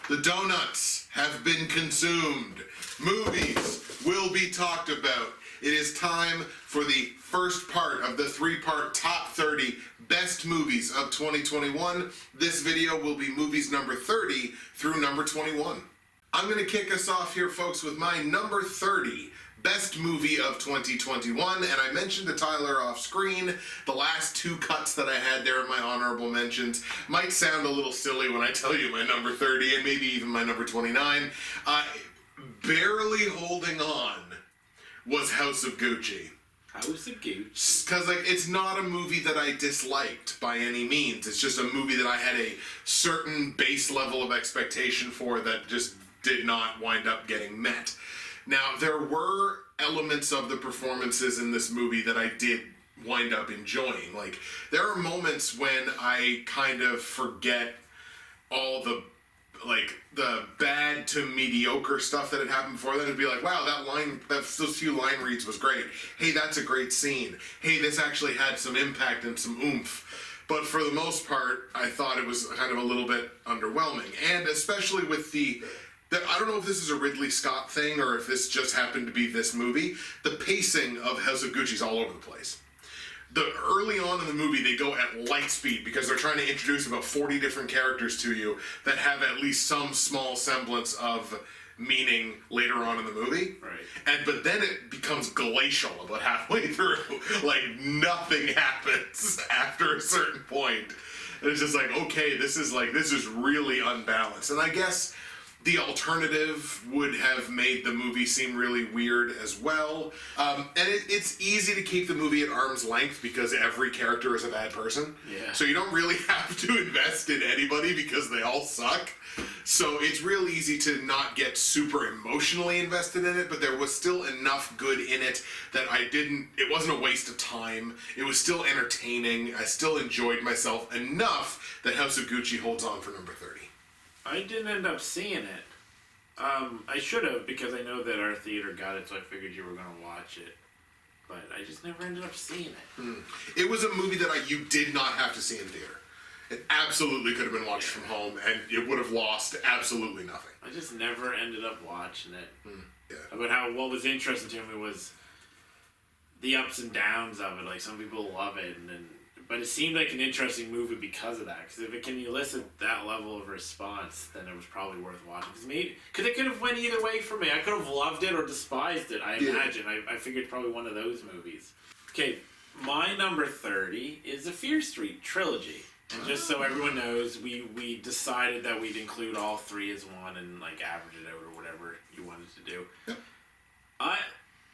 The donuts have been consumed. Movies will be talked about. It is time for the first part of the three-part top 30 best movies of 2021. This video will be movies number 30 through number 21. I'm going to kick us off here, folks, with my number 30 best movie of 2021, and I mentioned to Tyler off screen, the last two cuts that I had there in my honorable mentions might sound a little silly when I tell you my number 30 and maybe even my number 29. Barely holding on was House of Gucci. House of Gucci. Because it's not a movie that I disliked by any means. It's just a movie that I had a certain base level of expectation for that just did not wind up getting met. Now, there were elements of the performances in this movie that I did wind up enjoying. Like, there are moments when I kind of forget all the bad to mediocre stuff that had happened before then, and be like, wow, those few line reads was great. Hey, that's a great scene. Hey, this actually had some impact and some oomph. But for the most part, I thought it was kind of a little bit underwhelming. And especially with I don't know if this is a Ridley Scott thing or if this just happened to be this movie. The pacing of House of Gucci is all over the place. Early on in the movie, they go at light speed because they're trying to introduce about 40 different characters to you that have at least some small semblance of meaning later on in the movie. Right. But then it becomes glacial about halfway through. Like, nothing happens after a certain point. And it's just like, okay, this is really unbalanced. And I guess the alternative would have made the movie seem really weird as well. And it's easy to keep the movie at arm's length because every character is a bad person. Yeah. So you don't really have to invest in anybody because they all suck. So it's real easy to not get super emotionally invested in it, but there was still enough good in it that it wasn't a waste of time. It was still entertaining. I still enjoyed myself enough that House of Gucci holds on for number 30. I didn't end up seeing it. I should have, because I know that our theater got it, so I figured you were going to watch it. But I just never ended up seeing it. It was a movie that you did not have to see in theater. It absolutely could have been watched from home, and it would have lost absolutely nothing. I just never ended up watching it. Yeah. But what was interesting to me was the ups and downs of it. Like, some people love it, but it seemed like an interesting movie because of that. Because if it can elicit that level of response, then it was probably worth watching. Because it could have went either way for me. I could have loved it or despised it, I imagine. I figured probably one of those movies. Okay, my number 30 is the Fear Street trilogy. And just so everyone knows, we decided that we'd include all three as one and average it out or whatever you wanted to do. Yep.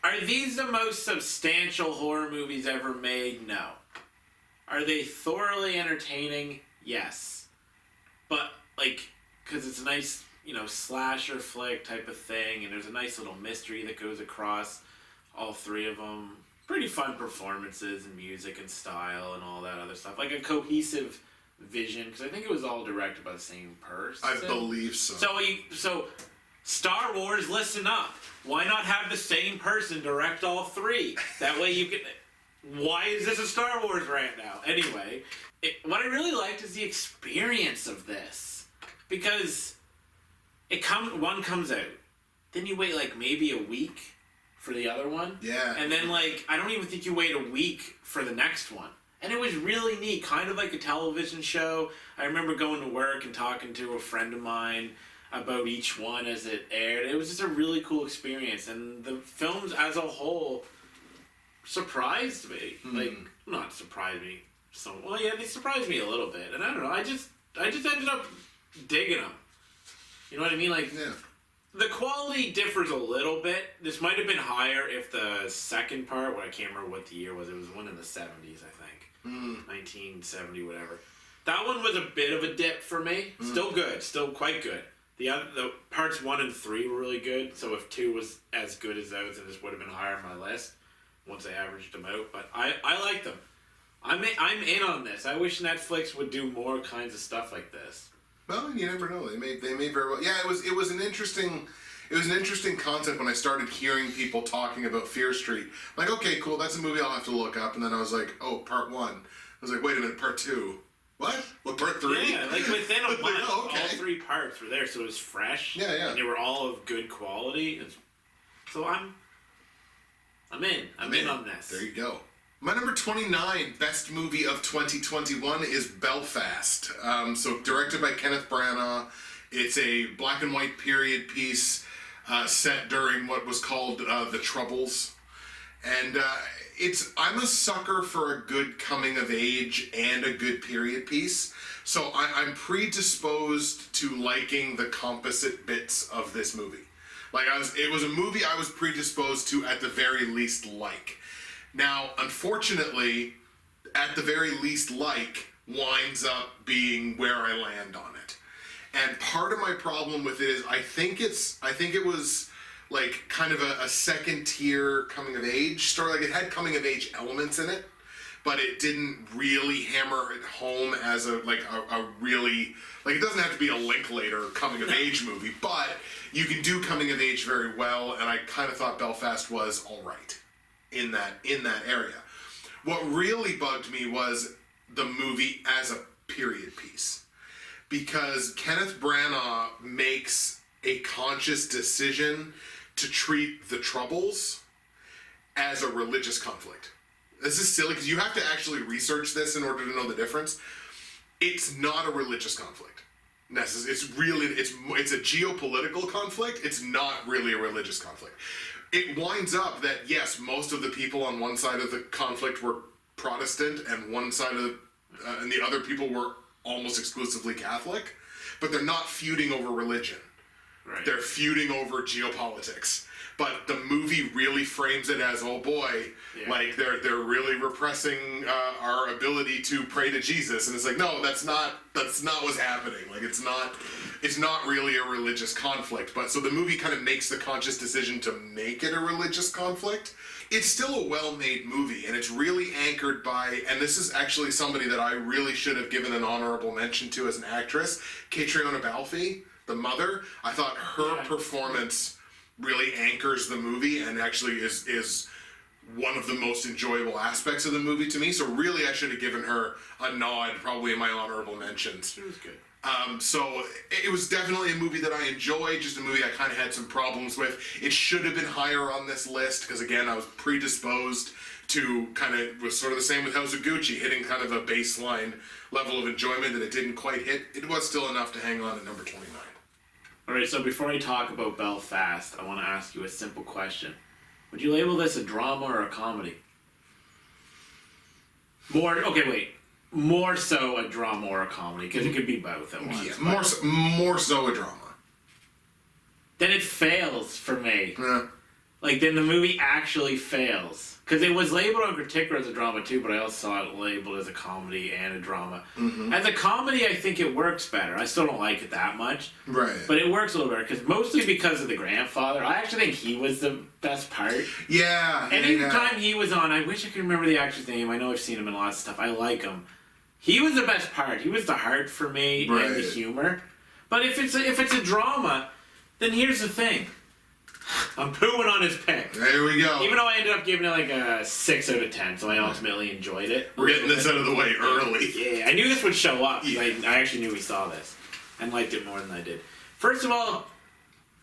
Are these the most substantial horror movies ever made? No. Are they thoroughly entertaining? Yes. But, because it's a nice, slasher flick type of thing, and there's a nice little mystery that goes across all three of them. Pretty fun performances and music and style and all that other stuff. Like a cohesive vision, because I think it was all directed by the same person. I believe so. So, Star Wars, listen up. Why not have the same person direct all three? That way you can... Why is this a Star Wars rant now? Anyway, what I really liked is the experience of this. Because one comes out, then you wait maybe a week for the other one. Yeah. And then I don't even think you wait a week for the next one. And it was really neat, kind of like a television show. I remember going to work and talking to a friend of mine about each one as it aired. It was just a really cool experience. And the films as a whole surprised me. Not surprised me. They surprised me a little bit. And I don't know, I just ended up digging them. You know what I mean? Yeah. The quality differs a little bit. This might have been higher if the second part, I can't remember what the year was. It was one in the 70s, I think. 1970, whatever. That one was a bit of a dip for me. Still good, still quite good. The parts 1 and 3 were really good. So if 2 was as good as those, then this would have been higher on my list once I averaged them out. But I like them. I'm in on this. I wish Netflix would do more kinds of stuff like this. Well, you never know. They may very well. Yeah, it was an interesting concept when I started hearing people talking about Fear Street. Like, okay, cool, that's a movie I'll have to look up. And then I was like, oh, part 1. I was like, wait a minute, part 2. What? What, part 3? Yeah, like within a month, oh, okay. all 3 parts were there, so it was fresh. Yeah. And they were all of good quality. So I'm in. I'm in on this. There you go. My number 29 best movie of 2021 is Belfast. So directed by Kenneth Branagh. It's a black and white period piece set during what was called the Troubles. And I'm a sucker for a good coming of age and a good period piece. So I'm predisposed to liking the composite bits of this movie. Like it was a movie I was predisposed to at the very least like. Now, unfortunately, at the very least like winds up being where I land on it. And part of my problem with it is I think it was like kind of a second tier coming of age story. Like it had coming of age elements in it, but it didn't really hammer it home as a really, like, it doesn't have to be a Linklater coming of age movie, but you can do coming of age very well, and I kind of thought Belfast was all right in that area. What really bugged me was the movie as a period piece, because Kenneth Branagh makes a conscious decision to treat the Troubles as a religious conflict. This is silly because you have to actually research this in order to know the difference. It's not a religious conflict. It's a geopolitical conflict. It's not really a religious conflict. It winds up that, yes, most of the people on one side of the conflict were Protestant and and the other people were almost exclusively Catholic, but they're not feuding over religion. Right. They're feuding over geopolitics. But the movie really frames it as, oh boy, like they're really repressing our ability to pray to Jesus, and it's like, no, that's not what's happening. Like it's not really a religious conflict. But so the movie kind of makes the conscious decision to make it a religious conflict. It's still a well-made movie, and it's really anchored by, and this is actually somebody that I really should have given an honorable mention to as an actress, Catriona Balfe, the mother. I thought her performance really anchors the movie and actually is one of the most enjoyable aspects of the movie to me. So really I should have given her a nod probably in my honorable mentions. It was good. So it was definitely a movie that I enjoyed, just a movie I kind of had some problems with. It should have been higher on this list because, again, I was predisposed to was sort of the same with House of Gucci, hitting kind of a baseline level of enjoyment that it didn't quite hit. It was still enough to hang on at number 29. Alright, so before I talk about Belfast, I want to ask you a simple question. Would you label this a drama or a comedy? More so a drama or a comedy, because it could be both at once. Yeah, more so a drama. Then it fails for me. Yeah. Like, then the movie actually fails. Because it was labeled on Critiquer as a drama too, but I also saw it labeled as a comedy and a drama. Mm-hmm. As a comedy, I think it works better. I still don't like it that much. Right. But it works a little better, mostly because of the grandfather. I actually think he was the best part. Yeah. Any time he was on, I wish I could remember the actor's name. I know I've seen him in lots of stuff. I like him. He was the best part. He was the heart for me and the humor. But if it's a drama, then here's the thing. I'm pooing on his pick. There we go. Even though I ended up giving it like a 6 out of 10, so I ultimately enjoyed it. We're getting this out of the way early. Yeah, I knew this would show up. Yeah. I actually knew we saw this and liked it more than I did. First of all,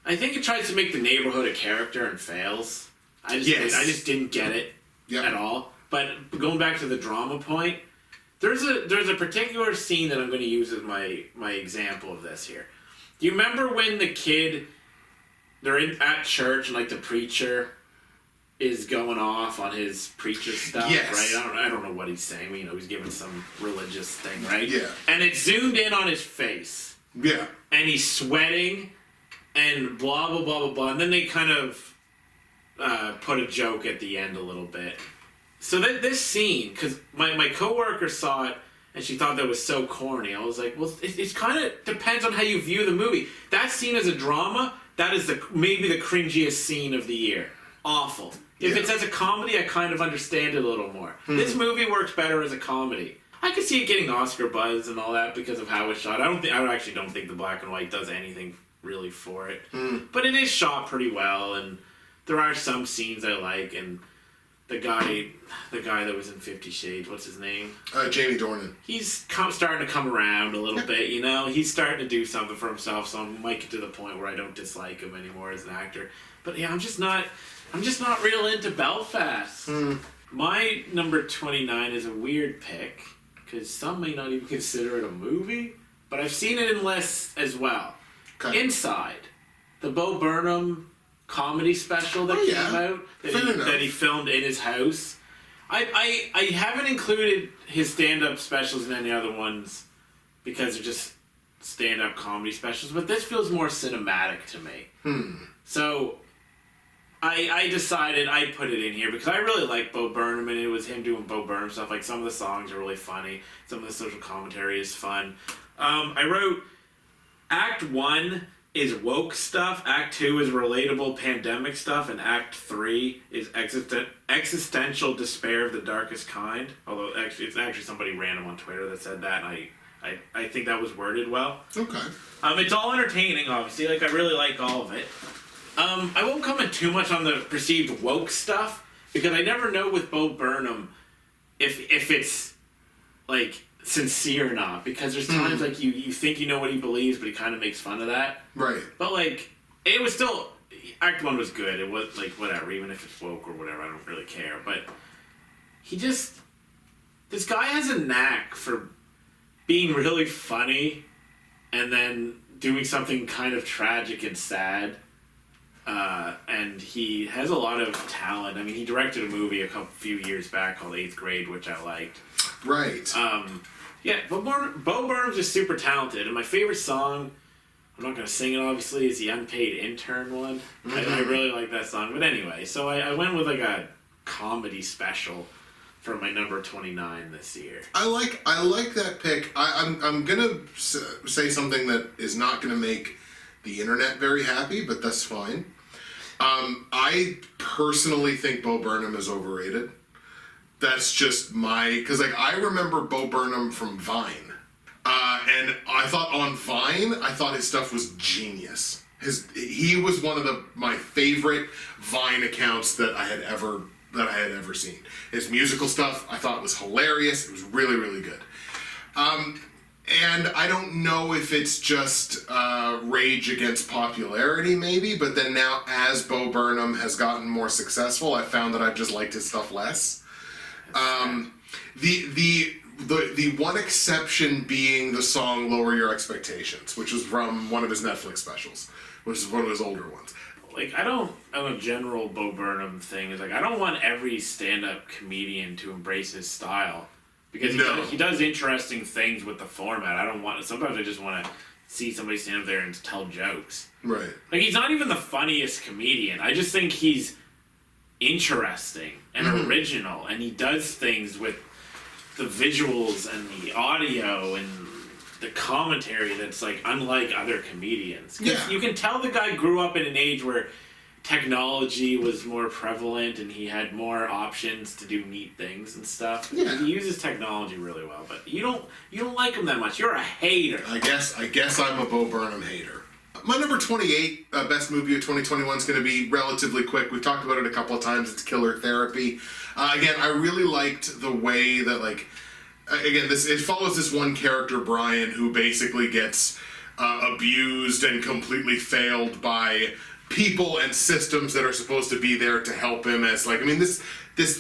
I think it tries to make the neighborhood a character and fails. I just didn't get it at all. But going back to the drama point, there's a particular scene that I'm going to use as my example of this here. Do you remember when the kid... They're at church and like the preacher is going off on his preacher stuff, right? I don't know what he's saying. He's giving some religious thing, right? Yeah. And it zoomed in on his face. Yeah. And he's sweating and blah, blah, blah, blah, blah. And then they kind of put a joke at the end a little bit. So this scene, because my coworker saw it and she thought that was so corny. I was like, well, it kind of depends on how you view the movie. That scene as a drama, that is maybe the cringiest scene of the year. Awful. If it's as a comedy, I kind of understand it a little more. This movie works better as a comedy. I could see it getting Oscar buzz and all that because of how it's shot. I actually don't think the black and white does anything really for it. But it is shot pretty well, and there are some scenes I like. And the guy that was in 50 Shades, what's his name? Jamie Dornan. He's starting to come around a little bit, you know. He's starting to do something for himself, so I might get to the point where I don't dislike him anymore as an actor. But yeah, I'm just not real into Belfast. My number 29 is a weird pick because some may not even consider it a movie, but I've seen it in lists as well. Okay. Inside, the Bo Burnham comedy special that came out that he filmed in his house. I haven't included his stand-up specials in any other ones because they're just stand-up comedy specials, but this feels more cinematic to me. So I decided I'd put it in here because I really like Bo Burnham, and it was him doing Bo Burnham stuff. Like, some of the songs are really funny. Some of the social commentary is fun. I wrote Act 1 is woke stuff, Act 2 is relatable pandemic stuff, and Act 3 is existential despair of the darkest kind. Although it's actually somebody random on Twitter that said that, and I think that was worded well. Okay. It's all entertaining, obviously. Like, I really like all of it. I won't comment too much on the perceived woke stuff because I never know with Bo Burnham if it's like sincere or not, because there's times like you think you know what he believes, but he kind of makes fun of that. Right. But like, it was still, Act 1 was good. It was like, whatever, even if it's woke or whatever, I don't really care. But this guy has a knack for being really funny and then doing something kind of tragic and sad. And he has a lot of talent. I mean, he directed a movie a few years back called 8th Grade, which I liked. Right. Yeah, Bo Burnham's just super talented. And my favorite song, I'm not going to sing it obviously, is the Unpaid Intern one. I really like that song. But anyway, so I went with like a comedy special for my number 29 this year. I like that pick. I'm going to say something that is not going to make the internet very happy, but that's fine. I personally think Bo Burnham is overrated. That's just because like I remember Bo Burnham from Vine, and I thought on Vine, I thought his stuff was genius. He was one of my favorite Vine accounts that I had ever seen. His musical stuff I thought was hilarious. It was really, really good. And I don't know if it's just rage against popularity, maybe, but then now as Bo Burnham has gotten more successful, I found that I've just liked his stuff less. The one exception being the song "Lower Your Expectations," which was from one of his Netflix specials, which is one of his older ones. Like, on a general Bo Burnham thing, is like, I don't want every stand-up comedian to embrace his style. Because he does interesting things with the format. Sometimes I just want to see somebody stand up there and tell jokes. Right. Like, he's not even the funniest comedian. I just think he's interesting and original, and he does things with the visuals and the audio and the commentary that's like unlike other comedians. Yeah. You can tell the guy grew up in an age where technology was more prevalent and he had more options to do neat things and stuff. Yeah. He uses technology really well, but you don't like him that much. You're a hater. I guess I'm a Bo Burnham hater. My number 28 best movie of 2021 is going to be relatively quick. We've talked about it a couple of times. It's Killer Therapy. Again, I really liked the way that, like, again, it follows this one character, Brian, who basically gets abused and completely failed by people and systems that are supposed to be there to help him. As like, I mean, this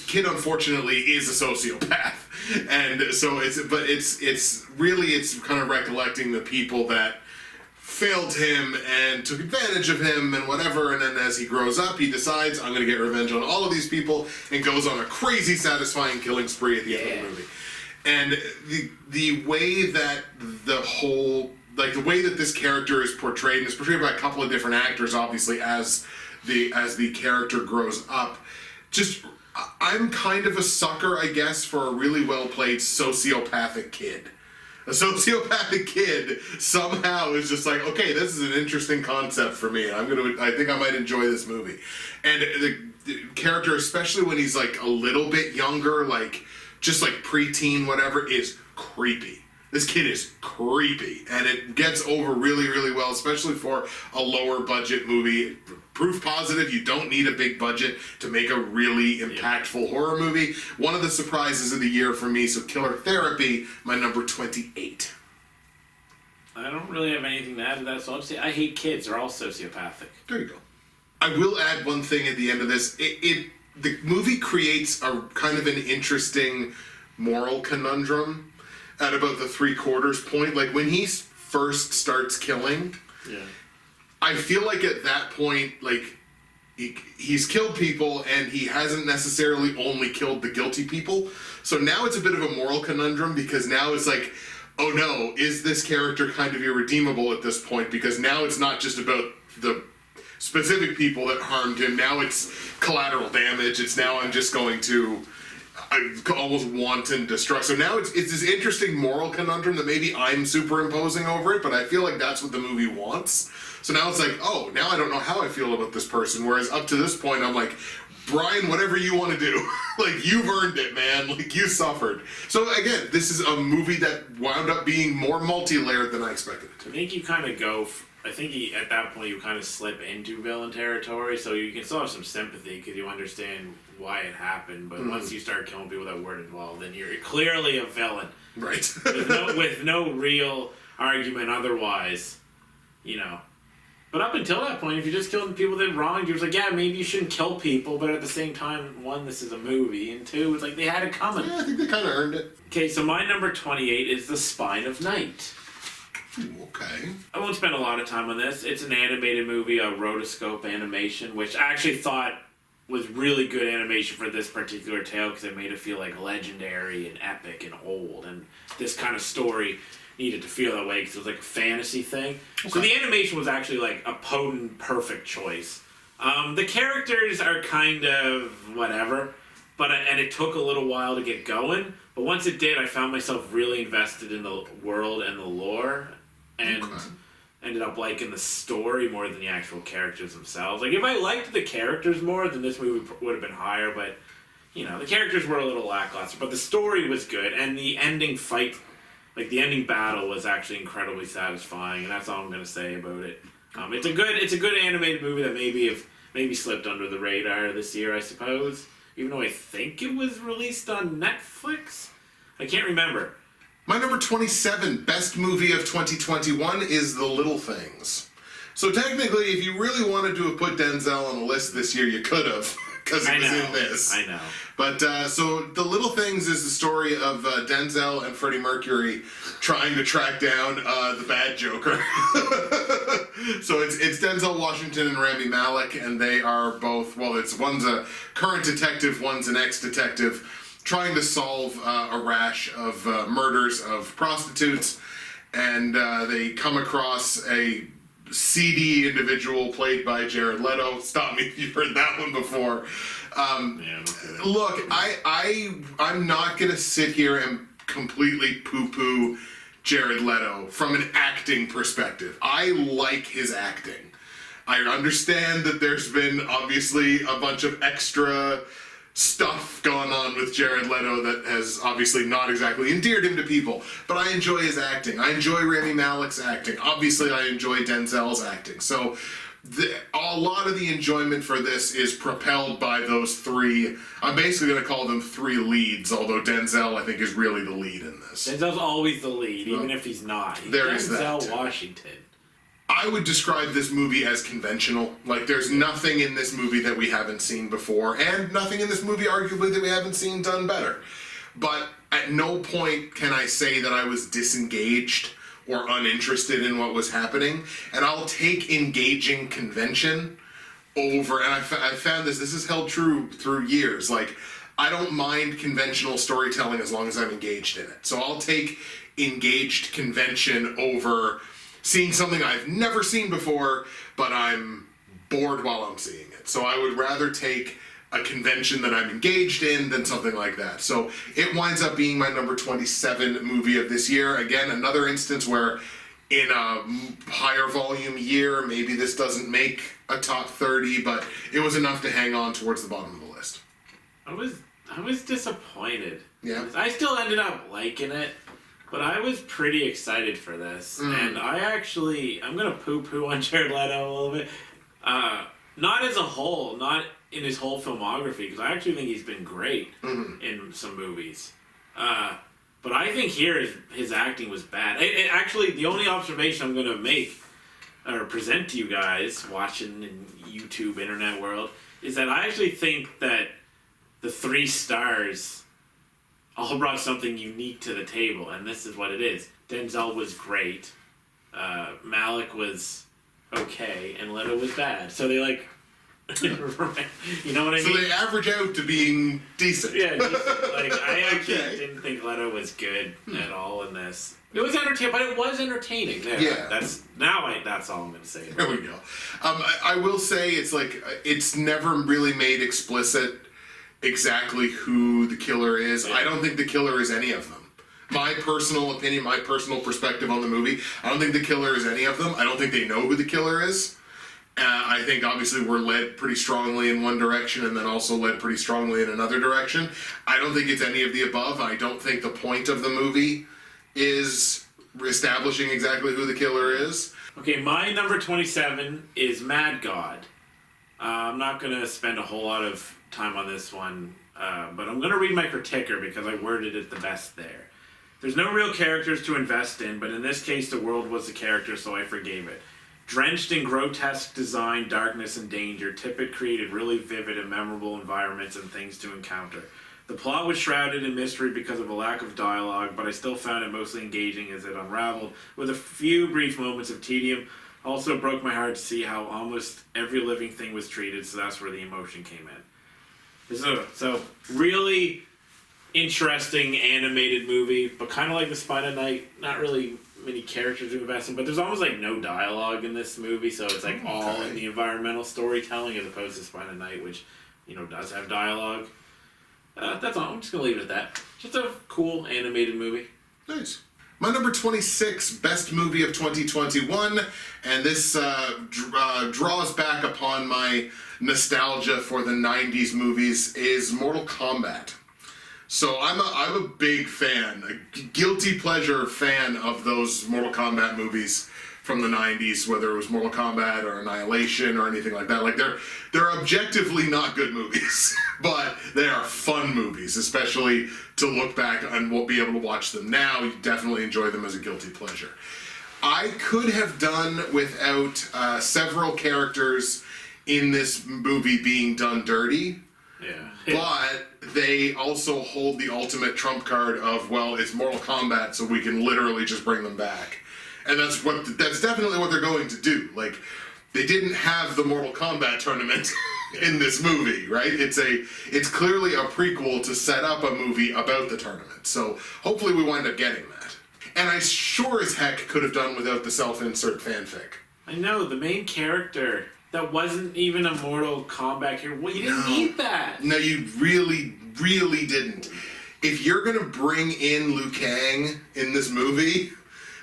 kid unfortunately is a sociopath, and so it's really kind of recollecting the people that failed him and took advantage of him and whatever, and then as he grows up, he decides, I'm going to get revenge on all of these people, and goes on a crazy satisfying killing spree at the end of the movie. And the way that the way that this character is portrayed, and it's portrayed by a couple of different actors, obviously, as the character grows up, just I'm kind of a sucker, I guess, for a really well played sociopathic kid. A sociopathic kid somehow is just like, okay, this is an interesting concept for me. I think I might enjoy this movie. And the character, especially when he's like a little bit younger, like just like preteen, whatever, is creepy. This kid is creepy, and it gets over really, really well, especially for a lower budget movie. Proof positive, you don't need a big budget to make a really impactful horror movie. One of the surprises of the year for me, so Killer Therapy, my number 28. I don't really have anything to add to that, so I'll just say I hate kids. They're all sociopathic. There you go. I will add one thing at the end of this. The movie creates a kind of an interesting moral conundrum at about the 3/4 point. Like when he first starts killing, I feel like at that point, like he's killed people and he hasn't necessarily only killed the guilty people. So now it's a bit of a moral conundrum, because now it's like, oh no, is this character kind of irredeemable at this point? Because now it's not just about the specific people that harmed him. Now it's collateral damage. It's now I'm just going to almost wanton destruct. So now it's this interesting moral conundrum that maybe I'm superimposing over it, but I feel like that's what the movie wants. So now it's like, oh, now I don't know how I feel about this person. Whereas up to this point, I'm like, Brian, whatever you want to do. Like, you've earned it, man. Like, you suffered. So again, this is a movie that wound up being more multi-layered than I expected it to I be. think you kind of go. I think at that point you kind of slip into villain territory, so you can still have some sympathy because you understand why it happened. But once you start killing people that weren't involved, then you're clearly a villain, Right. with no real argument otherwise, you know. But up until that point, if you just killed people that wronged you, it's like, yeah, maybe you shouldn't kill people, but at the same time, one, this is a movie, and two, it's like they had it coming. Yeah, I think they kind of earned it. Okay, so my number 28 is The Spine of Night. Ooh, okay. I won't spend a lot of time on this. It's an animated movie, a rotoscope animation, which I actually thought was really good animation for this particular tale because it made it feel like legendary and epic and old, and this kind of story needed to feel that way because it was like a fantasy thing. Okay. So the animation was actually like a potent, perfect choice. The characters are kind of whatever, and it took a little while to get going. But once it did, I found myself really invested in the world and the lore, and ended up liking the story more than the actual characters themselves. Like, if I liked the characters more, then this movie would have been higher. But you know, the characters were a little lackluster, but the story was good, and the ending fight. Like, the ending battle was actually incredibly satisfying, and that's all I'm gonna say about it. It's a good animated movie that maybe slipped under the radar this year, I suppose. Even though I think it was released on Netflix, I can't remember. My number 27 best movie of 2021 is The Little Things. So technically, if you really wanted to have put Denzel on the list this year, you could have, because it was in this. I know. But so The Little Things is the story of Denzel and Freddie Mercury trying to track down the bad Joker. So it's Denzel Washington and Rami Malek, and they are both, one's a current detective, one's an ex-detective, trying to solve a rash of murders of prostitutes, and they come across a seedy individual played by Jared Leto. Stop me if you've heard that one before. Look, I'm not gonna sit here and completely poo-poo Jared Leto from an acting perspective. I like his acting. I understand that there's been obviously a bunch of extra stuff going on with Jared Leto that has obviously not exactly endeared him to people, but I enjoy his acting. I enjoy Rami Malek's acting. Obviously, I enjoy Denzel's acting. So a lot of the enjoyment for this is propelled by those three. I'm basically going to call them three leads, although Denzel, I think, is really the lead in this. Denzel's always the lead, even if he's not. There is that. Denzel Washington. I would describe this movie as conventional. Like, there's nothing in this movie that we haven't seen before, and nothing in this movie, arguably, that we haven't seen done better. But at no point can I say that I was disengaged or uninterested in what was happening. And I'll take engaging convention over, and I found this has held true through years. Like, I don't mind conventional storytelling as long as I'm engaged in it. So I'll take engaged convention over seeing something I've never seen before, but I'm bored while I'm seeing it. So I would rather take a convention that I'm engaged in than something like that. So it winds up being my number 27 movie of this year. Again, another instance where in a higher volume year, maybe this doesn't make a top 30, but it was enough to hang on towards the bottom of the list. I was disappointed. Yeah. I still ended up liking it, but I was pretty excited for this. And I'm gonna poo-poo on Jared Leto a little bit. Not as a whole, not in his whole filmography, because I actually think he's been great in some movies. But I think here his acting was bad. Actually, the only observation I'm going to make or present to you guys watching in YouTube, internet world, is that I actually think that the 3 stars all brought something unique to the table, and this is what it is. Denzel was great, Malik was okay, and Leto was bad. So they like, you know what I mean? So they average out to being decent. Yeah, decent. Like I actually Okay. didn't think Leto was good at all in this. It was entertaining, but it was entertaining. There, Yeah. that's all I'm gonna say. There we go. I will say it's like it's never really made explicit exactly who the killer is. Yeah. I don't think the killer is any of them. My personal opinion, my personal perspective on the movie, I don't think the killer is any of them. I don't think they know who the killer is. I think obviously we're led pretty strongly in one direction and then also led pretty strongly in another direction. I don't think it's any of the above. I don't think the point of the movie is establishing exactly who the killer is. Okay, my number 27 is Mad God. I'm not gonna spend a whole lot of time on this one, but I'm gonna read my critiquer because I worded it the best there. There's no real characters to invest in, but in this case the world was the character, so I forgave it. Drenched in grotesque design, darkness, and danger, Tippett created really vivid and memorable environments and things to encounter. The plot was shrouded in mystery because of a lack of dialogue, but I still found it mostly engaging as it unraveled, with a few brief moments of tedium. Also broke my heart to see how almost every living thing was treated, so that's where the emotion came in. So really interesting animated movie, but kind of like The Spider Knight, not really many characters to invest in, but there's almost like no dialogue in this movie, so it's like all in the environmental storytelling as opposed to Spider Knight, which, you know, does have dialogue. That's all. I'm just gonna leave it at that. Just a cool animated movie. Nice. My number 26 best movie of 2021, and this draws back upon my nostalgia for the 90s movies, is Mortal Kombat. So I'm a big fan, a guilty pleasure fan of those Mortal Kombat movies from the 90s, whether it was Mortal Kombat or Annihilation or anything like that. Like they're objectively not good movies, but they are fun movies, especially to look back and we'll be able to watch them now. You definitely enjoy them as a guilty pleasure. I could have done without several characters in this movie being done dirty. Yeah. But they also hold the ultimate trump card of, well, it's Mortal Kombat, so we can literally just bring them back. And that's definitely what they're going to do. Like, they didn't have the Mortal Kombat tournament in this movie, right? It's clearly a prequel to set up a movie about the tournament. So hopefully we wind up getting that. And I sure as heck could have done without the self-insert fanfic. I know, the main character that wasn't even a Mortal Kombat hero. Well, you didn't need that. No, you really, really didn't. If you're gonna bring in Liu Kang in this movie,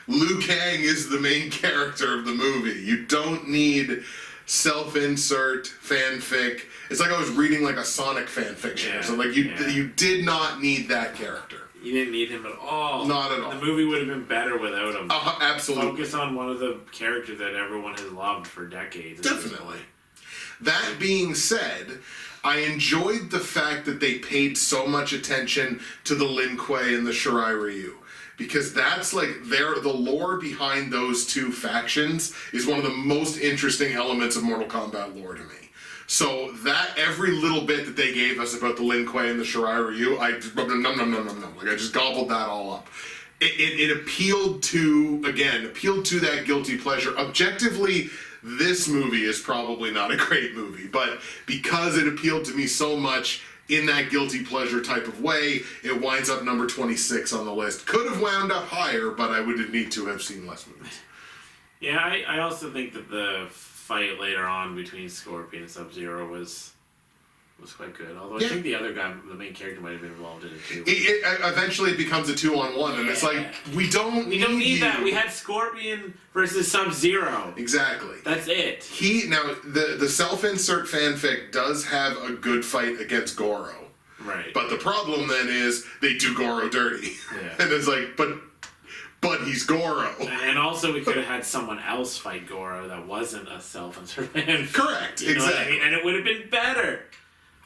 Liu Kang is the main character of the movie. You don't need self-insert fanfic. It's like I was reading like a Sonic fanfiction. Yeah, So like you did not need that character. You didn't need him at all. Not at all. The movie would have been better without him. Absolutely. Focus on one of the characters that everyone has loved for decades. Definitely. That being said, I enjoyed the fact that they paid so much attention to the Lin Kuei and the Shirai Ryu. Because that's like, the lore behind those two factions is one of the most interesting elements of Mortal Kombat lore to me. So that every little bit that they gave us about the Lin Kuei and the Shirai Ryu, I just gobbled that all up. It appealed to that guilty pleasure. Objectively, this movie is probably not a great movie, but because it appealed to me so much in that guilty pleasure type of way, it winds up number 26 on the list. Could have wound up higher, but I would need to have seen less movies. Yeah, I also think that the fight later on between Scorpion and Sub-Zero was was quite good. Although I think the other guy, the main character, might have been involved in it too. Eventually it becomes a 2-on-1, and it's like, we don't need that. We had Scorpion versus Sub-Zero. Exactly. That's it. Now the self-insert fanfic does have a good fight against Goro. Right. But the problem then is they do Goro dirty. Yeah. And it's like, but he's Goro. And also we could have had someone else fight Goro that wasn't a self-insert fanfic. Correct. You know exactly. what I mean? And it would have been better.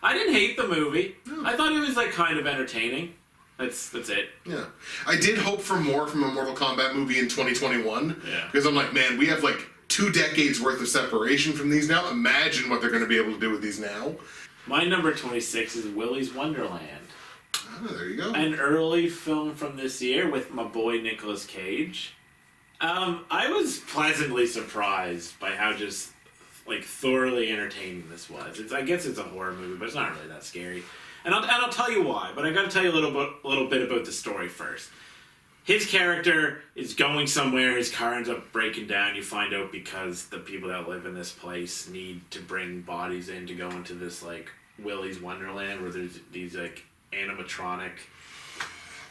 I didn't hate the movie. No. I thought it was like kind of entertaining. That's it. Yeah. I did hope for more from a Mortal Kombat movie in 2021. Yeah. Because I'm like, man, we have like 2 decades worth of separation from these now. Imagine what they're going to be able to do with these now. My number 26 is Willy's Wonderland. Oh, there you go. An early film from this year with my boy Nicolas Cage. I was pleasantly surprised by how just like thoroughly entertaining this was. I guess it's a horror movie, but it's not really that scary. And I'll tell you why. But I got to tell you a little bit about the story first. His character is going somewhere. His car ends up breaking down. You find out because the people that live in this place need to bring bodies in to go into this like Willy's Wonderland, where there's these like animatronic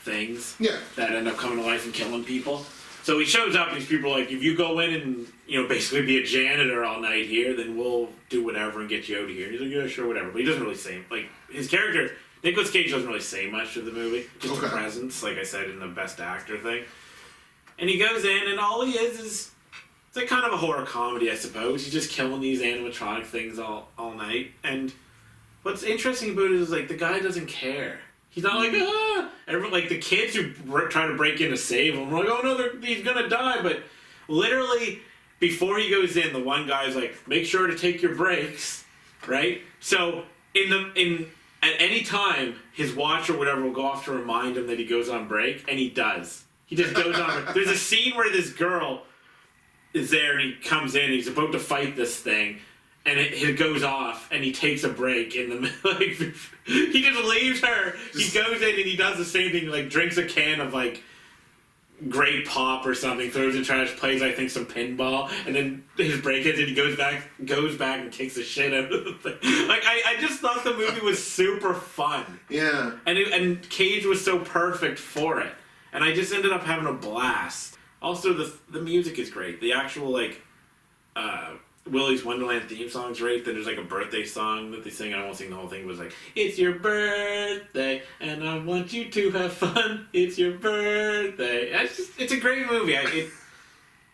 things that end up coming to life and killing people. So he shows up and these people are like, if you go in and basically be a janitor all night here, then we'll do whatever and get you out of here. And he's like, yeah, sure, whatever. But he doesn't really say, like, his character, Nicolas Cage doesn't really say much to the movie. Just a presence, like I said, in the best actor thing. And he goes in and all he is it's like kind of a horror comedy, I suppose. He's just killing these animatronic things all night. And what's interesting about it is, like, the guy doesn't care. He's not like, ah! Everyone, like, the kids who try to break in to save him, we're like, oh no, he's gonna die. But literally, before he goes in, the one guy's like, make sure to take your breaks, right? So, at any time, his watch or whatever will go off to remind him that he goes on break, and he does. He just goes on. There's a scene where this girl is there, and he comes in, and he's about to fight this thing, and it goes off, and he takes a break in the middle. Like, he just leaves her. He goes in and he does the same thing. Like, drinks a can of like grape pop or something, throws in trash, plays I think some pinball, and then his break ends and he goes back and kicks the shit out of the thing. Like, I just thought the movie was super fun. Yeah. And Cage was so perfect for it, and I just ended up having a blast. Also, the music is great. The actual like. Willy's Wonderland theme song's great. Then there's like a birthday song that they sing. I won't sing the whole thing. It was like, it's your birthday and I want you to have fun. It's your birthday. It's a great movie.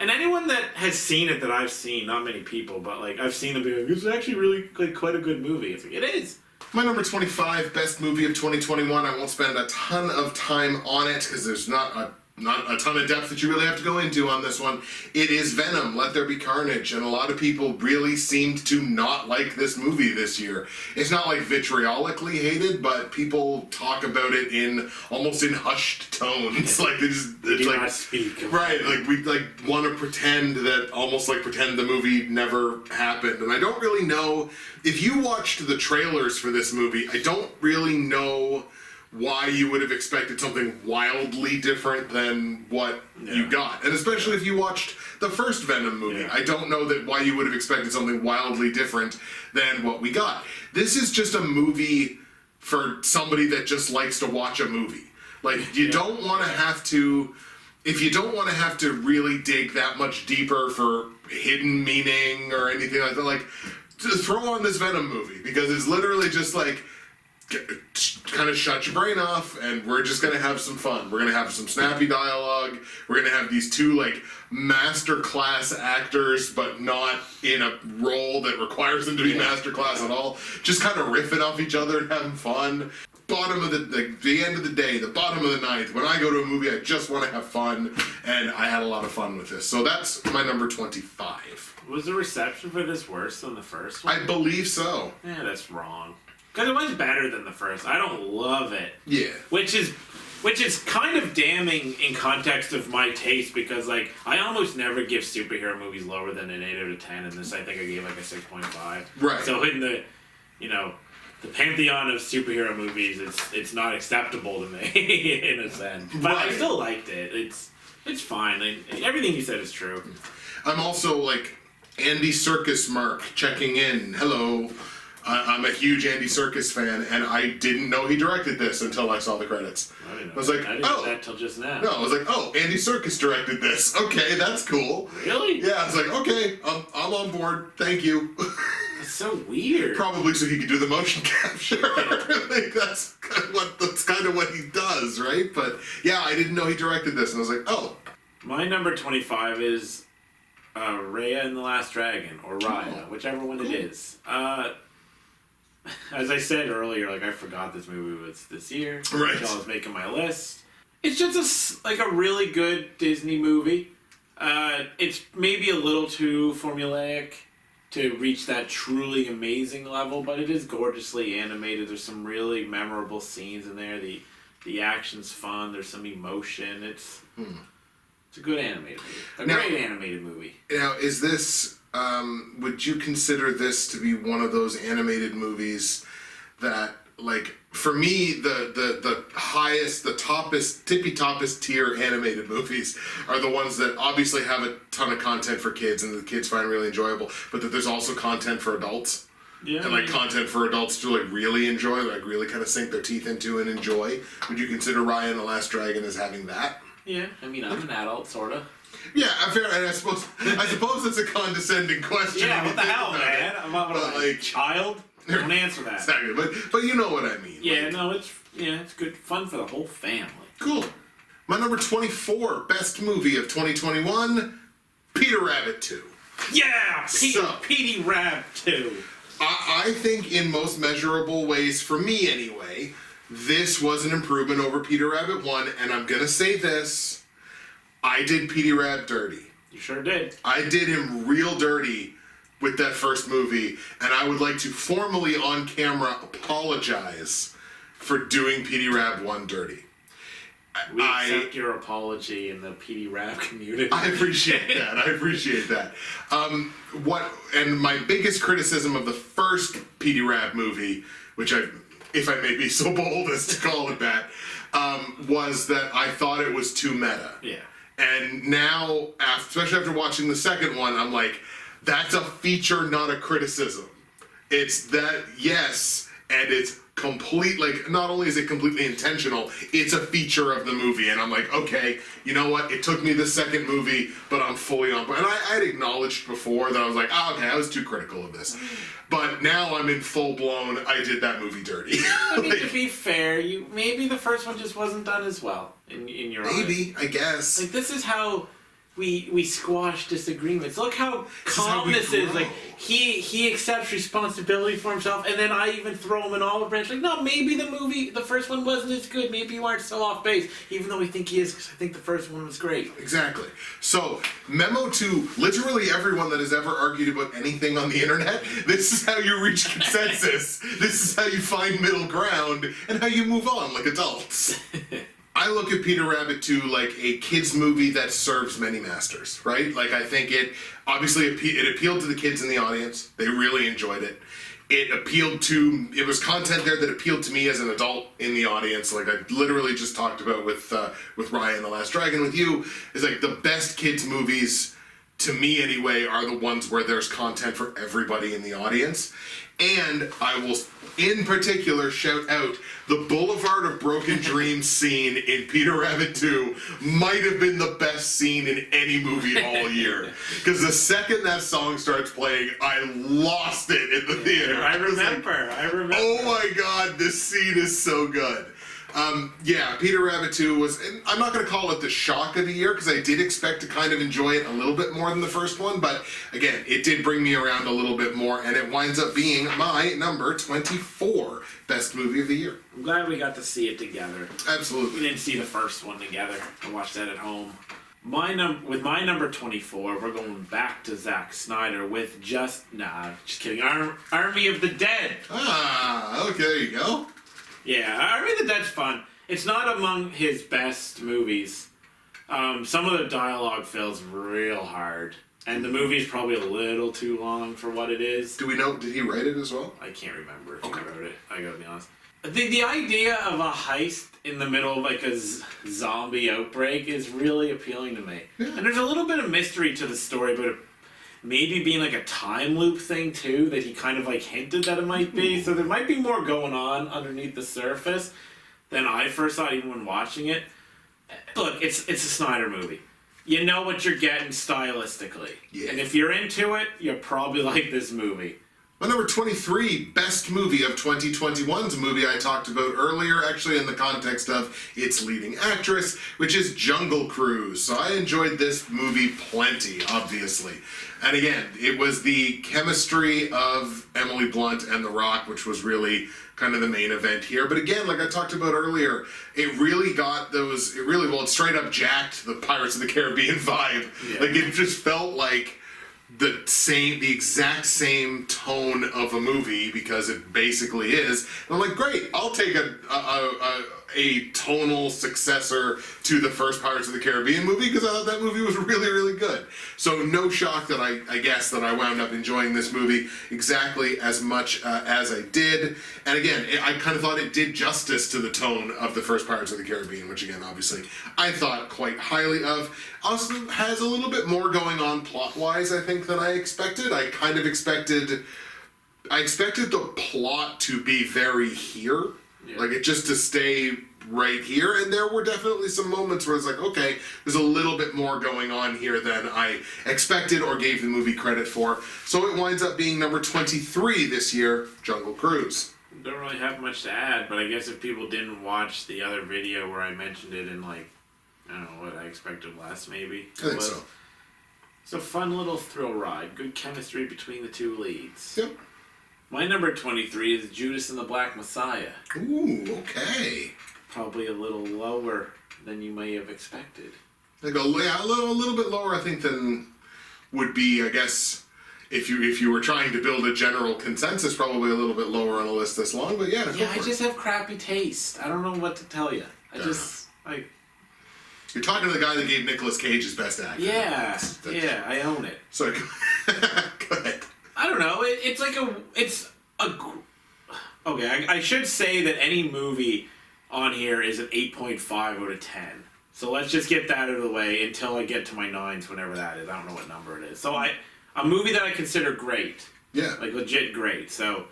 And anyone that has seen it that I've seen, not many people, but like I've seen them be like, it's actually really like quite a good movie. It's like, it is. My number 25, best movie of 2021. I won't spend a ton of time on it because there's not a ton of depth that you really have to go into on this one. It is Venom, Let There Be Carnage, and a lot of people really seemed to not like this movie this year. It's not like vitriolically hated, but people talk about it almost in hushed tones. Like they just do not speak. Right, like we like want to pretend the movie never happened. And I don't really know if you watched the trailers for this movie, I don't really know why you would have expected something wildly different than what you got. And especially if you watched the first Venom movie. I don't know why you would have expected something wildly different than what we got. This is just a movie for somebody that just likes to watch a movie. Like, you don't want to have to... If you don't want to have to really dig that much deeper for hidden meaning or anything like that, like, just throw on this Venom movie. Because it's literally just like... kind of shut your brain off and we're just gonna have some fun. We're gonna have some snappy dialogue. We're gonna have these two like master class actors, but not in a role that requires them to be master class at all. Just kind of riffing off each other and having fun. Bottom of the end of the day, the bottom of the ninth, when I go to a movie, I just want to have fun, and I had a lot of fun with this. So that's my number 25. Was the reception for this worse than the first one? I believe so. Yeah, that's wrong. Because it was better than the first. I don't love it. Yeah. Which is kind of damning in context of my taste, because like I almost never give superhero movies lower than an 8 out of 10, and this I think I gave like a 6.5. Right. So in the the pantheon of superhero movies, it's not acceptable to me in a sense. But I still liked it. It's fine. Everything you said is true. I'm also like Andy Serkis Mark checking in. Hello. I'm a huge Andy Serkis fan, and I didn't know he directed this until I saw the credits. I was like, I didn't know that till just now. No, I was like, oh, Andy Serkis directed this. Okay, that's cool. Really? Yeah, I was like, okay, I'm on board. Thank you. That's so weird. Probably so he could do the motion capture. Like, that's kind of what he does, right? But yeah, I didn't know he directed this, and I was like, oh. My number 25 is Raya and the Last Dragon, or Raya, whichever one it is. As I said earlier, like I forgot this movie was this year. Right. Until I was making my list. It's just a really good Disney movie. It's maybe a little too formulaic to reach that truly amazing level, but it is gorgeously animated. There's some really memorable scenes in there. The action's fun. There's some emotion. It's a good animated movie. Great animated movie. Now, is this? Would you consider this to be one of those animated movies that, like, for me, the highest, the tippy-toppest tier animated movies are the ones that obviously have a ton of content for kids and the kids find really enjoyable, but that there's also content for adults. Yeah, and, like, content for adults to, like, really enjoy, like, really kind of sink their teeth into and enjoy. Would you consider Raya and the Last Dragon as having that? Yeah, I mean, I'm an adult, sort of. Yeah, fair. And I suppose it's a condescending question. Yeah, what the hell, man? I'm not a like, child. Don't answer that. Exactly, but you know what I mean. Yeah, like, no, it's good fun for the whole family. Cool. My number 24 best movie of 2021, Peter Rabbit 2. Yeah, Petey Rabbit 2. I think in most measurable ways, for me anyway, this was an improvement over Peter Rabbit 1, and I'm gonna say this. I did Petey Rabbit dirty. You sure did. I did him real dirty with that first movie, and I would like to formally on camera apologize for doing Petey Rabbit 1 dirty. We accept your apology in the Petey Rabbit community. I appreciate that. And my biggest criticism of the first Petey Rabbit movie, which if I may be so bold as to call it that, was that I thought it was too meta. Yeah. And now, especially after watching the second one, I'm like, that's a feature, not a criticism. It's that, yes, and it's complete, like, not only is it completely intentional, it's a feature of the movie. And I'm like, okay, you know what? It took me the second movie, but I'm fully on board. And I had acknowledged before that I was like, okay, I was too critical of this. But now I'm in full-blown, I did that movie dirty. I mean, to be fair, maybe the first one just wasn't done as well in your eyes. Maybe, I guess. Like, this is how we squash disagreements. Look how calm this is. Like, he accepts responsibility for himself, and then I even throw him an olive branch. Like, no, maybe the first one wasn't as good. Maybe you aren't so off base, even though we think he is, because I think the first one was great. Exactly. So, memo to literally everyone that has ever argued about anything on the internet, this is how you reach consensus. This is how you find middle ground, and how you move on like adults. I look at Peter Rabbit 2 like a kid's movie that serves many masters, right? Like, I think it appealed to the kids in the audience. They really enjoyed it. It was content there that appealed to me as an adult in the audience. Like I literally just talked about with Raya and the Last Dragon with you, is like the best kids movies, to me anyway, are the ones where there's content for everybody in the audience. And I will, in particular, shout out the Boulevard of Broken Dreams scene in Peter Rabbit 2 might have been the best scene in any movie all year. Because the second that song starts playing, I lost it in the theater. I remember. Oh my god, this scene is so good. Yeah, Peter Rabbit 2 was, and I'm not going to call it the shock of the year, because I did expect to kind of enjoy it a little bit more than the first one, but again, it did bring me around a little bit more, and it winds up being my number 24 best movie of the year. I'm glad we got to see it together. Absolutely. We didn't see the first one together. I watched that at home. With my number 24, we're going back to Zack Snyder with just kidding, Army of the Dead. Okay, there you go. Yeah, Army of the Dead's fun. It's not among his best movies. Some of the dialogue feels real hard. And the movie's probably a little too long for what it is. Do we know, did he write it as well? I can't remember if he wrote it. I gotta be honest. The idea of a heist in the middle of like a zombie outbreak is really appealing to me. Yeah. And there's a little bit of mystery to the story, but maybe being like a time loop thing too that he kind of like hinted that it might be. So there might be more going on underneath the surface than I first thought even when watching it. Look, it's a Snyder movie. You know what you're getting stylistically. Yeah. And if you're into it, you'll probably like this movie. My number 23, best movie of 2021's a movie I talked about earlier, actually in the context of its leading actress, which is Jungle Cruise. So I enjoyed this movie plenty, obviously. And again, it was the chemistry of Emily Blunt and The Rock, which was really kind of the main event here. But again, like I talked about earlier, it really got those, it straight up jacked the Pirates of the Caribbean vibe. Yeah. Like it just felt like the exact same tone of a movie, because it basically is. And I'm like, great, I'll take a tonal successor to the first Pirates of the Caribbean movie, because I thought that movie was really, really good. So no shock that I guess that I wound up enjoying this movie exactly as much as I did. And again, I kind of thought it did justice to the tone of the first Pirates of the Caribbean, which again, obviously, I thought quite highly of. Also has a little bit more going on plot-wise, I think, than I expected. I expected the plot to be very here. Yeah. Like it just to stay right here, and there were definitely some moments where it's like, okay, there's a little bit more going on here than I expected or gave the movie credit for. So it winds up being number 23 this year, Jungle Cruise. Don't really have much to add, but I guess if people didn't watch the other video where I mentioned it in like, I don't know what I expected less, maybe. I think so. It's a fun little thrill ride. Good chemistry between the two leads. Yep. My number 23 is Judas and the Black Messiah. Ooh, okay. Probably a little lower than you may have expected. Like a little bit lower, I think, than would be, I guess, if you were trying to build a general consensus, probably a little bit lower on a list this long. But yeah, I just have crappy taste. I don't know what to tell you. You're talking to the guy that gave Nicolas Cage his best actor. Yeah, I own it. So go ahead. I don't know. Okay, I should say that any movie on here is an 8.5 out of 10. So let's just get that out of the way until I get to my 9s, whenever that is. I don't know what number it is. So a movie that I consider great. Yeah. Like legit great. So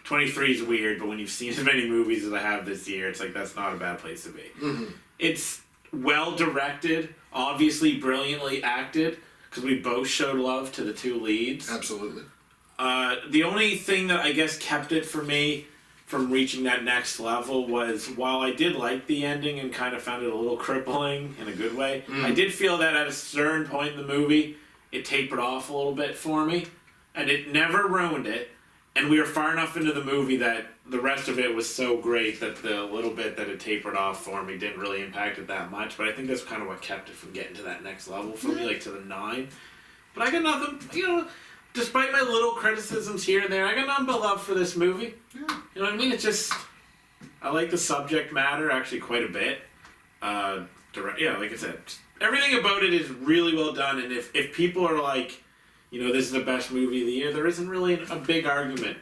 23 is weird, but when you've seen as many movies as I have this year, it's like that's not a bad place to be. Mm-hmm. It's well directed, obviously brilliantly acted, because we both showed love to the two leads. Absolutely. The only thing that I guess kept it for me from reaching that next level was, while I did like the ending and kind of found it a little crippling in a good way, I did feel that at a certain point in the movie, it tapered off a little bit for me, and it never ruined it. And we were far enough into the movie that the rest of it was so great that the little bit that it tapered off for me didn't really impact it that much. But I think that's kind of what kept it from getting to that next level for me, like to the 9. But I got nothing, despite my little criticisms here and there, I got nothing but love for this movie. Yeah. You know what I mean? It's just, I like the subject matter actually quite a bit. Like I said, everything about it is really well done. And if people are like, this is the best movie of the year, there isn't really a big argument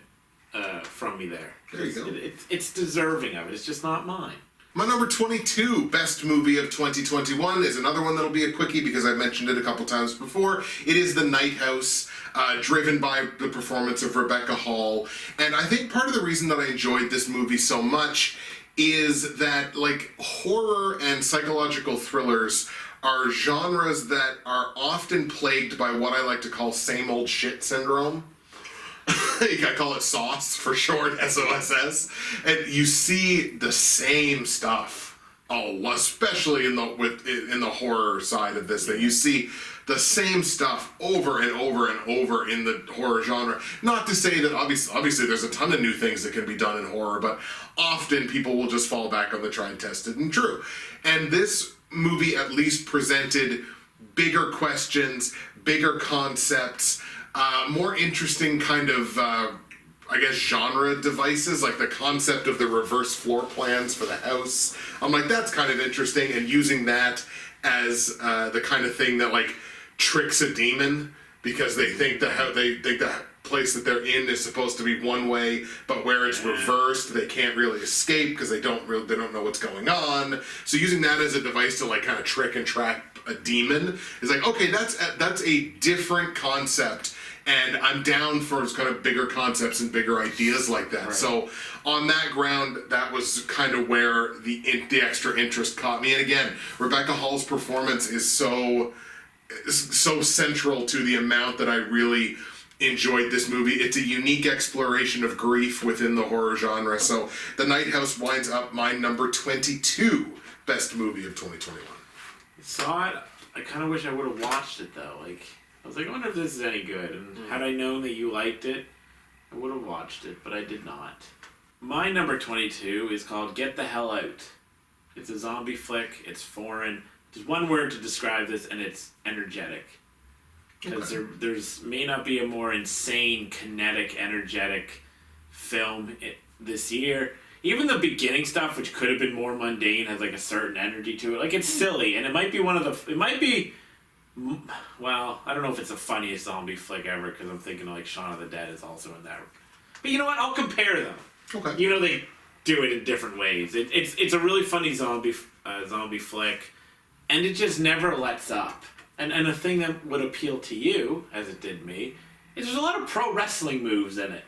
from me there. There you go. It's deserving of it. It's just not mine. My number 22 best movie of 2021 is another one that'll be a quickie because I've mentioned it a couple times before. It is The Night House, driven by the performance of Rebecca Hall. And I think part of the reason that I enjoyed this movie so much is that, like, horror and psychological thrillers are genres that are often plagued by what I like to call same old shit syndrome. I call it SOSS for short, SOSS. And you see the same stuff, especially in the horror side of this thing. You see the same stuff over and over and over in the horror genre. Not to say that obviously there's a ton of new things that can be done in horror, but often people will just fall back on the tried, tested, and true. And this movie at least presented bigger questions, bigger concepts, more interesting kind of, genre devices, like the concept of the reverse floor plans for the house. I'm like, that's kind of interesting, and using that as the kind of thing that, like, tricks a demon because they think the place that they're in is supposed to be one way, but where it's reversed, they can't really escape because they don't know what's going on. So using that as a device to, like, kind of trick and trap a demon is like, okay, that's a different concept And I'm down for kind of bigger concepts and bigger ideas like that. Right. So on that ground, that was kind of where the extra interest caught me. And again, Rebecca Hall's performance is so central to the amount that I really enjoyed this movie. It's a unique exploration of grief within the horror genre. So The Night House winds up my number 22 best movie of 2021. Saw it. I kind of wish I would have watched it though. Like, I was like, I wonder if this is any good. And had I known that you liked it, I would have watched it, but I did not. My number 22 is called Get the Hell Out. It's a zombie flick. It's foreign. There's one word to describe this, and it's energetic. Because there's may not be a more insane, kinetic, energetic film this year. Even the beginning stuff, which could have been more mundane, has like a certain energy to it. Like, it's silly, and it might be well, I don't know if it's the funniest zombie flick ever, because I'm thinking like Shaun of the Dead is also in there. But you know what? I'll compare them. Okay. You know, they do it in different ways. It's a really funny zombie flick, and it just never lets up. And a thing that would appeal to you, as it did me, is there's a lot of pro wrestling moves in it.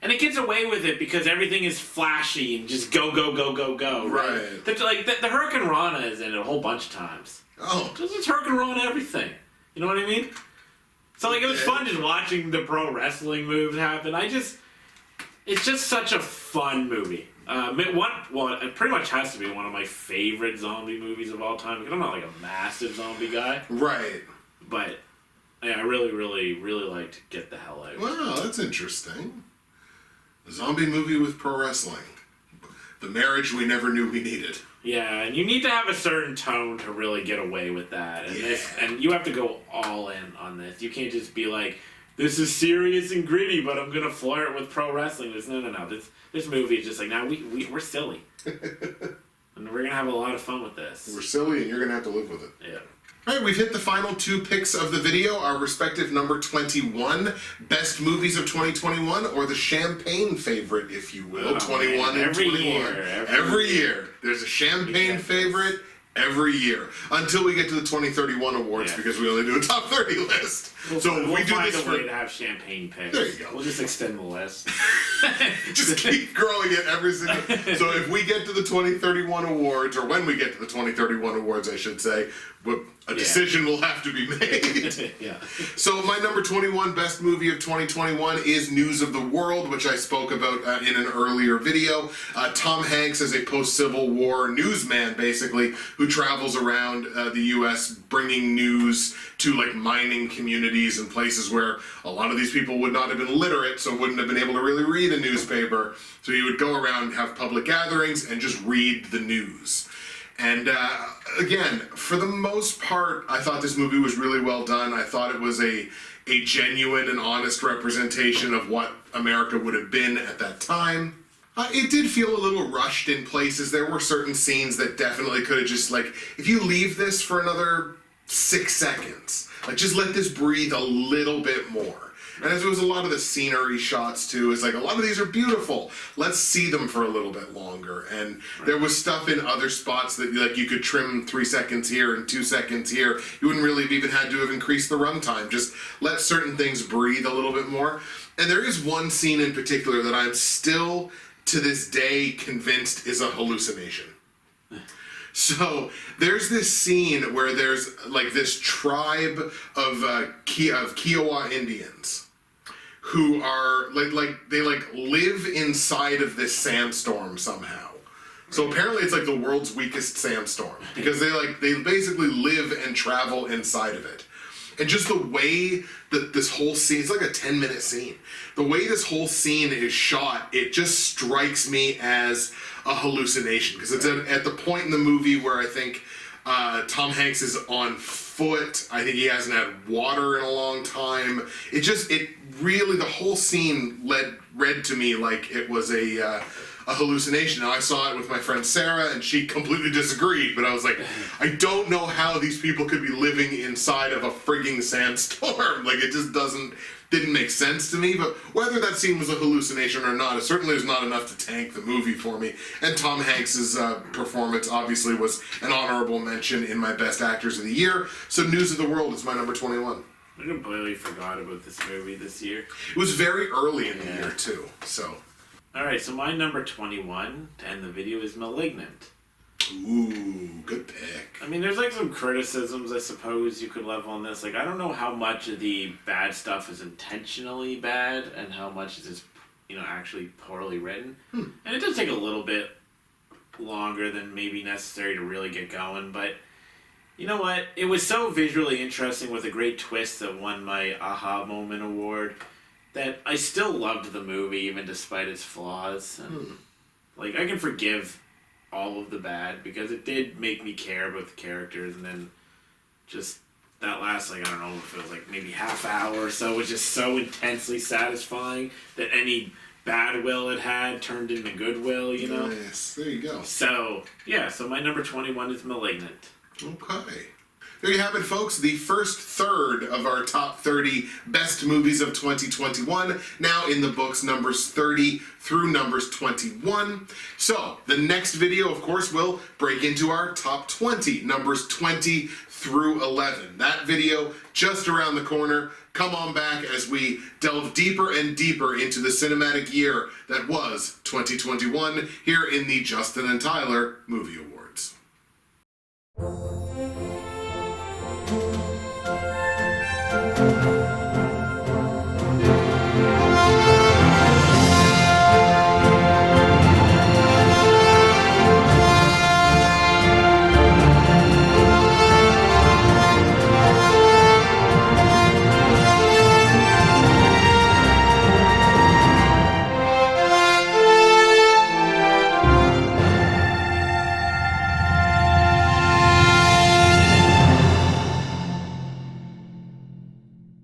And it gets away with it because everything is flashy and just go, go, go, go, go. Right. The Hurricane Rana is in it a whole bunch of times. Oh. Just Hurricane Rana everything. You know what I mean? So like, it was fun just watching the pro wrestling moves happen. It's just such a fun movie. It pretty much has to be one of my favorite zombie movies of all time, because I'm not like a massive zombie guy. Right. But yeah, I really, really, really liked Get the Hell Out. Wow, that's interesting. A zombie movie with pro wrestling. The marriage we never knew we needed. Yeah, and you need to have a certain tone to really get away with that. And and you have to go all in on this. You can't just be like, this is serious and gritty, but I'm gonna flirt with pro wrestling. No. This movie is just like, now we're silly. And we're gonna have a lot of fun with this. We're silly, and you're gonna have to live with it. Yeah. All right, we've hit the final two picks of the video, our respective number 21 best movies of 2021, or the champagne favorite, if you will. 21 and every 21. Year, every year. There's a champagne favorite every year. Until we get to the 2031 awards, because we only do a top 30 list. We'll find a way to have champagne picks. There you go. We'll just extend the list. Just keep growing it every single. So if we get to the 2031 awards, or when we get to the 2031 awards, I should say, a decision will have to be made. Yeah. So my number 21 best movie of 2021 is News of the World, which I spoke about in an earlier video. Tom Hanks is a post-Civil War newsman, basically, who travels around the U.S. bringing news to like mining communities and places where a lot of these people would not have been literate, so wouldn't have been able to really read a newspaper. So he would go around, have public gatherings, and just read the news. And again, for the most part, I thought this movie was really well done. I thought it was a genuine and honest representation of what America would have been at that time. It did feel a little rushed in places. There were certain scenes that definitely could have just, like, if you leave this for another 6 seconds, like, just let this breathe a little bit more. And as it was a lot of the scenery shots too, it's like a lot of these are beautiful. Let's see them for a little bit longer. And there was stuff in other spots that like you could trim 3 seconds here and 2 seconds here. You wouldn't really have even had to have increased the runtime. Just let certain things breathe a little bit more. And there is one scene in particular that I'm still to this day convinced is a hallucination. So there's this scene where there's like this tribe of Kiowa Indians who are they live inside of this sandstorm somehow. So apparently it's like the world's weakest sandstorm because they basically live and travel inside of it. And just the way that this whole scene, it's like a 10-minute scene. The way this whole scene is shot, it just strikes me as a hallucination because it's at the point in the movie where I think Tom Hanks is on foot. I think he hasn't had water in a long time. It really, the whole scene read to me like it was a hallucination. Now I saw it with my friend Sarah and she completely disagreed, but I was like, I don't know how these people could be living inside of a frigging sandstorm. Like it just didn't make sense to me, but whether that scene was a hallucination or not, it certainly was not enough to tank the movie for me. And Tom Hanks's performance obviously was an honorable mention in my best actors of the year. So News of the World is my number 21. I completely forgot about this movie this year. It was very early in the year too, so. Alright, so my number 21 to end the video is Malignant. Ooh, good pick. I mean, there's like some criticisms, I suppose, you could level on this. Like, I don't know how much of the bad stuff is intentionally bad and how much is just, actually poorly written. And it does take a little bit longer than maybe necessary to really get going, but you know what? It was so visually interesting with a great twist that won my aha moment award that I still loved the movie even despite its flaws. And, like, I can forgive all of the bad because it did make me care about the characters, and then just that last, like, I don't know, it feels like maybe half hour or so was just so intensely satisfying that any bad will it had turned into goodwill, Yes, there you go. So, yeah, so my number 21 is Malignant. Okay. There you have it, folks. The first third of our top 30 best movies of 2021. Now in the books, numbers 30 through numbers 21. So, the next video, of course, will break into our top 20, numbers 20 through 11. That video just around the corner. Come on back as we delve deeper and deeper into the cinematic year that was 2021 here in the Justin and Tyler Movie Awards. Thank you.